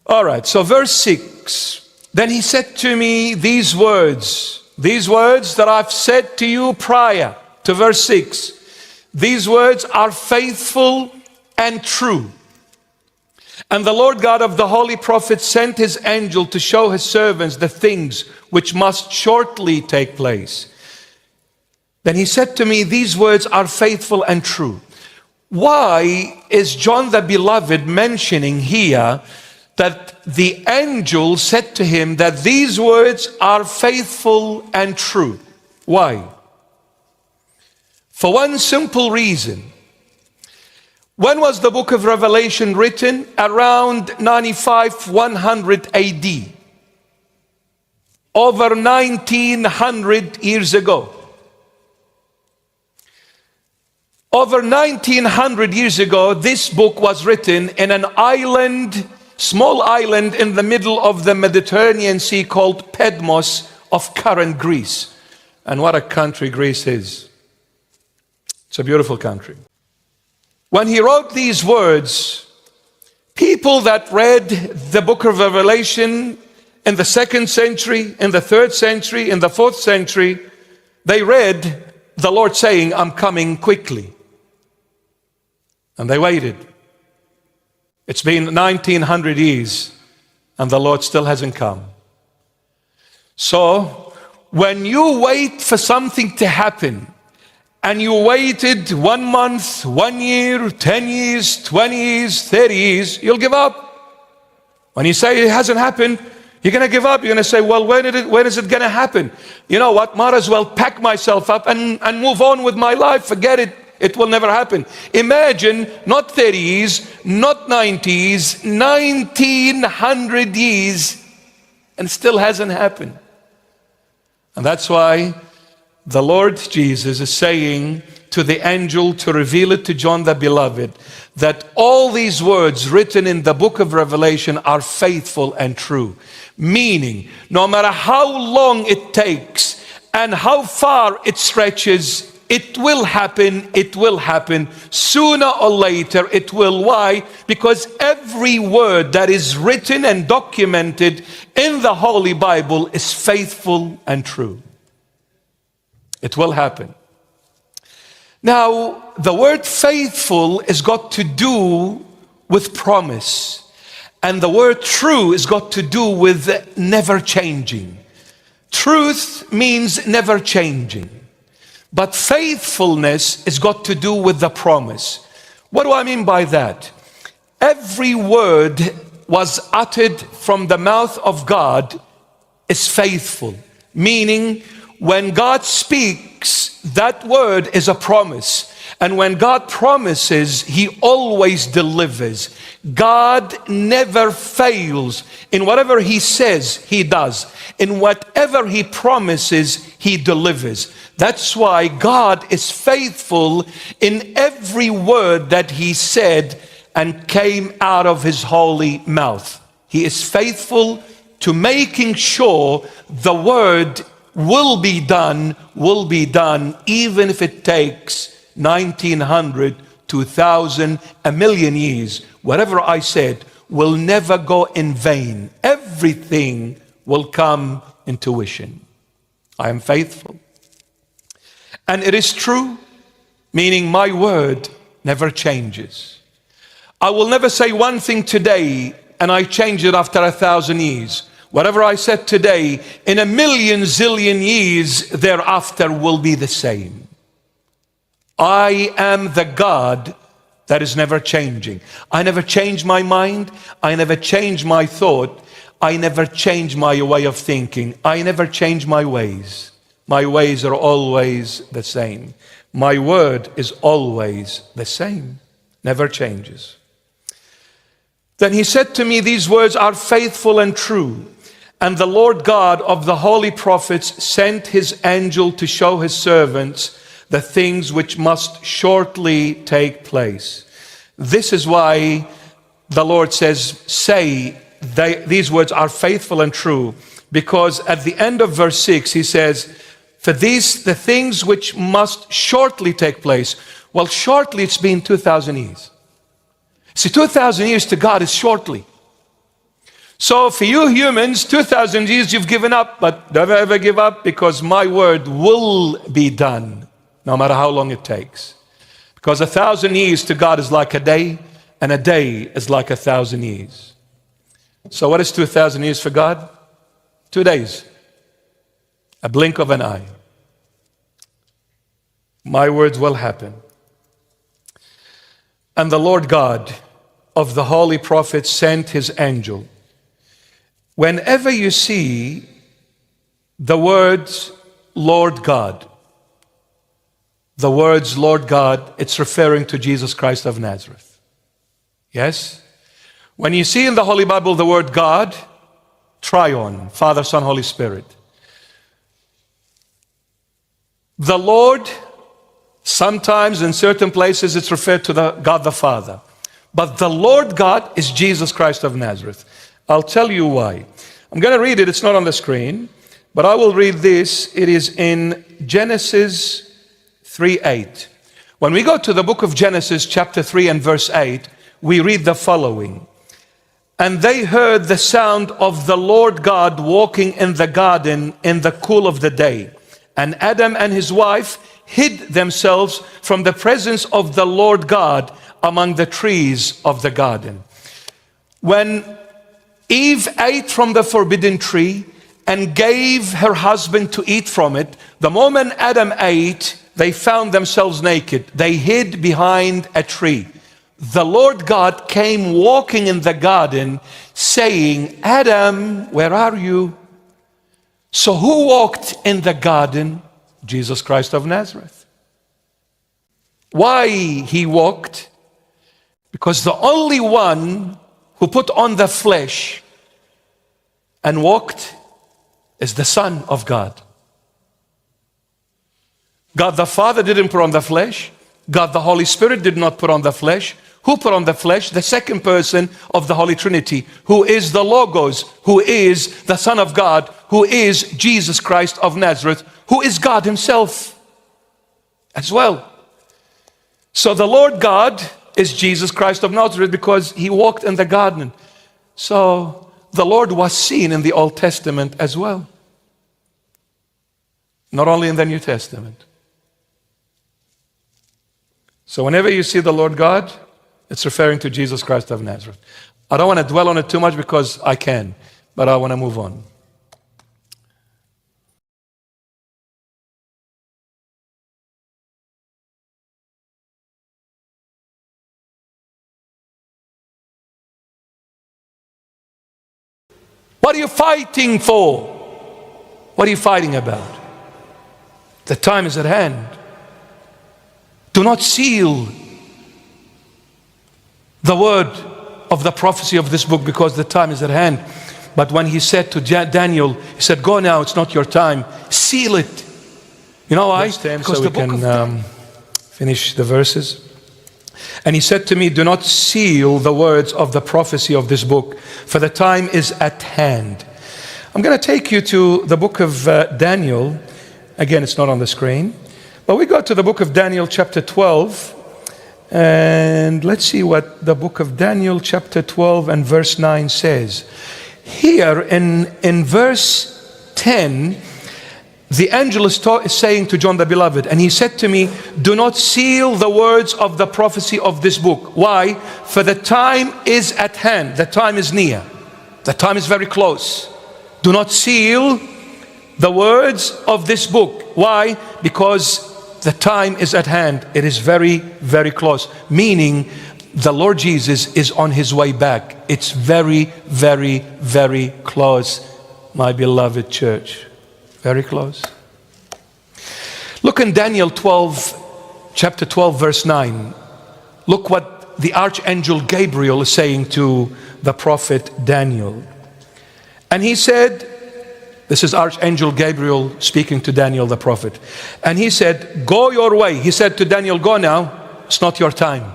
All right, so verse 6. Then he said to me these words that I've said to you prior to verse 6. These words are faithful and true. And the Lord God of the holy prophets sent his angel to show his servants the things which must shortly take place. Then he said to me, these words are faithful and true. Why is John the Beloved mentioning here that the angel said to him that these words are faithful and true? Why? For one simple reason. When was the book of Revelation written? Around 95-100 AD. Over 1900 years ago. Over 1900 years ago, this book was written in an island, small island in the middle of the Mediterranean Sea called Patmos of current Greece. And what a country Greece is. It's a beautiful country. When he wrote these words, people that read the book of Revelation in the 2nd century, in the 3rd century, in the 4th century, they read the Lord saying, I'm coming quickly. And they waited. It's been 1900 years and the Lord still hasn't come. So when you wait for something to happen, and you waited 1 month, 1 year, 10 years, 20 years, 30 years, you'll give up. When you say it hasn't happened, you're going to give up. You're going to say, well, when is it going to happen? You know what? Might as well pack myself up and move on with my life. Forget it. It will never happen. Imagine not 30 years, not 90s, 1900 years, and still hasn't happened. And that's why the Lord Jesus is saying to the angel to reveal it to John the Beloved that all these words written in the book of Revelation are faithful and true. Meaning, no matter how long it takes and how far it stretches, it will happen, it will happen. Sooner or later it will. Why? Because every word that is written and documented in the Holy Bible is faithful and true. It will happen. Now, the word faithful has got to do with promise. And the word true has got to do with never changing. Truth means never changing. But faithfulness has got to do with the promise. What do I mean by that? Every word was uttered from the mouth of God is faithful. Meaning, when God speaks, that word is a promise. And when God promises, He always delivers. God never fails. In whatever He says, He does. In whatever He promises, He delivers. That's why God is faithful in every word that He said and came out of His holy mouth. He is faithful to making sure the word will be done, even if it takes 1900, 2000, a million years. Whatever I said will never go in vain. Everything will come into fruition. I am faithful. And it is true, meaning my word never changes. I will never say one thing today and I change it after 1,000 years. Whatever I said today, in a million zillion years thereafter will be the same. I am the God that is never changing. I never change my mind. I never change my thought. I never change my way of thinking. I never change my ways. My ways are always the same. My word is always the same. Never changes. Then he said to me, these words are faithful and true. And the Lord God of the holy prophets sent his angel to show his servants the things which must shortly take place. This is why the Lord says, these words are faithful and true. Because at the end of verse 6, he says, for these, the things which must shortly take place. Well, shortly, it's been 2,000 years. See, 2,000 years to God is shortly. So for you humans, 2,000 years you've given up, but never ever give up, because my word will be done, no matter how long it takes. Because 1,000 years to God is like a day, and a day is like 1,000 years. So what is 2,000 years for God? 2 days. A blink of an eye. My words will happen. And the Lord God of the holy prophets sent his angel. Whenever you see the words Lord God, the words Lord God, it's referring to Jesus Christ of Nazareth. Yes? When you see in the Holy Bible the word God, Triune, Father, Son, Holy Spirit. The Lord, sometimes in certain places it's referred to the God the Father. But the Lord God is Jesus Christ of Nazareth. I'll tell you why. I'm going to read it. It's not on the screen, but I will read this. It is in Genesis 3:8. When we go to the book of Genesis chapter 3 and verse 8, we read the following. And they heard the sound of the Lord God walking in the garden in the cool of the day. And Adam and his wife hid themselves from the presence of the Lord God among the trees of the garden. When Eve ate from the forbidden tree and gave her husband to eat from it, the moment Adam ate, they found themselves naked. They hid behind a tree. The Lord God came walking in the garden saying, Adam, where are you? So who walked in the garden? Jesus Christ of Nazareth. Why he walked? Because the only one who put on the flesh and walked is the Son of God. God the Father didn't put on the flesh. God the Holy Spirit did not put on the flesh. Who put on the flesh? The second person of the Holy Trinity, who is the Logos, who is the Son of God, who is Jesus Christ of Nazareth, who is God himself as well. So the Lord God is Jesus Christ of Nazareth because he walked in the garden. So the Lord was seen in the Old Testament as well. Not only in the New Testament. So whenever you see the Lord God, it's referring to Jesus Christ of Nazareth. I don't want to dwell on it too much because I can, but I want to move on. What are you fighting for? What are you fighting about? The time is at hand. Do not seal the word of the prophecy of this book because the time is at hand. But when he said to Daniel, he said, go now, it's not your time. Seal it. You know why? Because so we can finish the verses. And he said to me, do not seal the words of the prophecy of this book, for the time is at hand. I'm going to take you to the book of Daniel. Again, it's not on the screen. But we go to the book of Daniel chapter 12. And let's see what the book of Daniel chapter 12 and verse 9 says. Here in verse 10, the angel is saying to John the Beloved, and he said to me, do not seal the words of the prophecy of this book. Why? For the time is at hand. The time is near. The time is very close. Do not seal the words of this book. Why? Because the time is at hand. It is very, very close. Meaning the Lord Jesus is on his way back. It's very, very, very close, my beloved church. Very close. Look in Daniel 12, chapter 12, verse 9. Look what the archangel Gabriel is saying to the prophet Daniel. And he said, this is Archangel Gabriel speaking to Daniel the prophet. And he said, go your way. He said to Daniel, go now. It's not your time.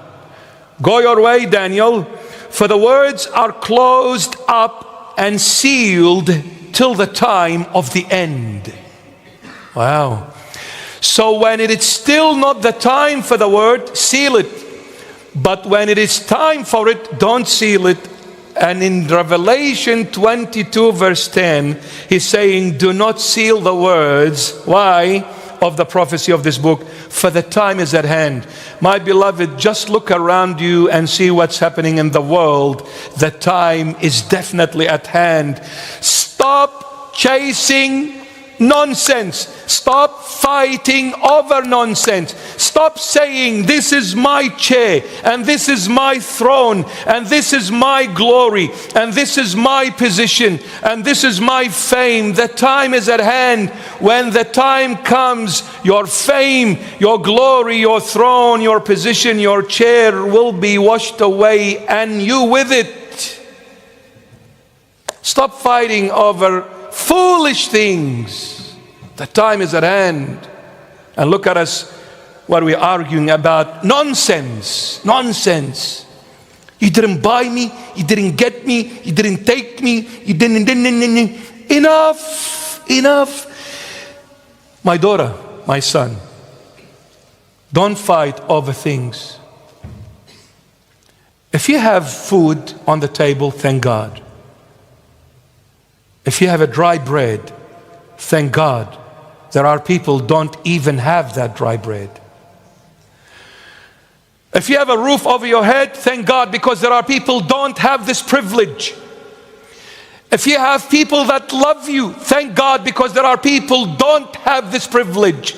Go your way, Daniel, for the words are closed up and sealed till the time of the end. Wow. So when it is still not the time for the word, seal it. But when it is time for it, don't seal it. And in Revelation 22 verse 10, he's saying, do not seal the words. Why? Of the prophecy of this book, for the time is at hand. My beloved, just look around you and see what's happening in the world. The time is definitely at hand. Stop chasing nonsense. Stop fighting over nonsense. Stop saying, this is my chair, and this is my throne, and this is my glory, and this is my position, and this is my fame. The time is at hand. When the time comes, your fame, your glory, your throne, your position, your chair will be washed away, and you with it. Stop fighting over foolish things. The time is at hand. And look at us, what we're arguing about. Nonsense. Nonsense. You didn't buy me. You didn't get me. You didn't take me. You didn't. Enough. Enough. My daughter, my son, don't fight over things. If you have food on the table, thank God. If you have a dry bread, thank God. There are people who don't even have that dry bread. If you have a roof over your head, thank God, because there are people who don't have this privilege. If you have people that love you, thank God, because there are people who don't have this privilege.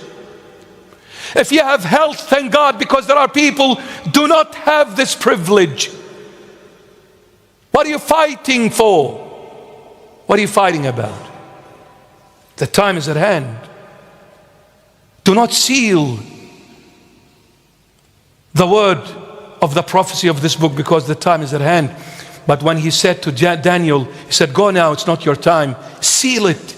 If you have health, thank God, because there are people who do not have this privilege. What are you fighting for? What are you fighting about? The time is at hand. Do not seal the word of the prophecy of this book, because the time is at hand. But when he said to Daniel, he said, go now, it's not your time. Seal it.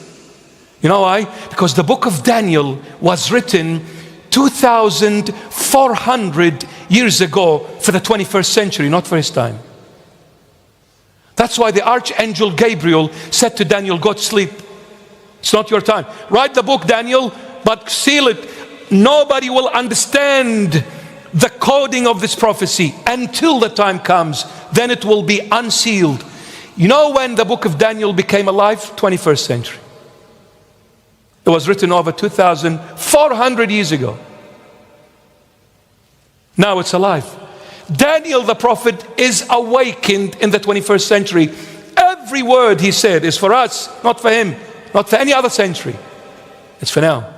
You know why? Because the book of Daniel was written 2,400 years ago for the 21st century, not for his time. That's why the archangel Gabriel said to Daniel, go to sleep. It's not your time. Write the book, Daniel, but seal it. Nobody will understand the coding of this prophecy until the time comes. Then it will be unsealed. You know when the book of Daniel became alive? 21st century. It was written over 2,400 years ago. Now it's alive. Daniel the prophet is awakened in the 21st century. Every word he said is for us, not for him, not for any other century. It's for now.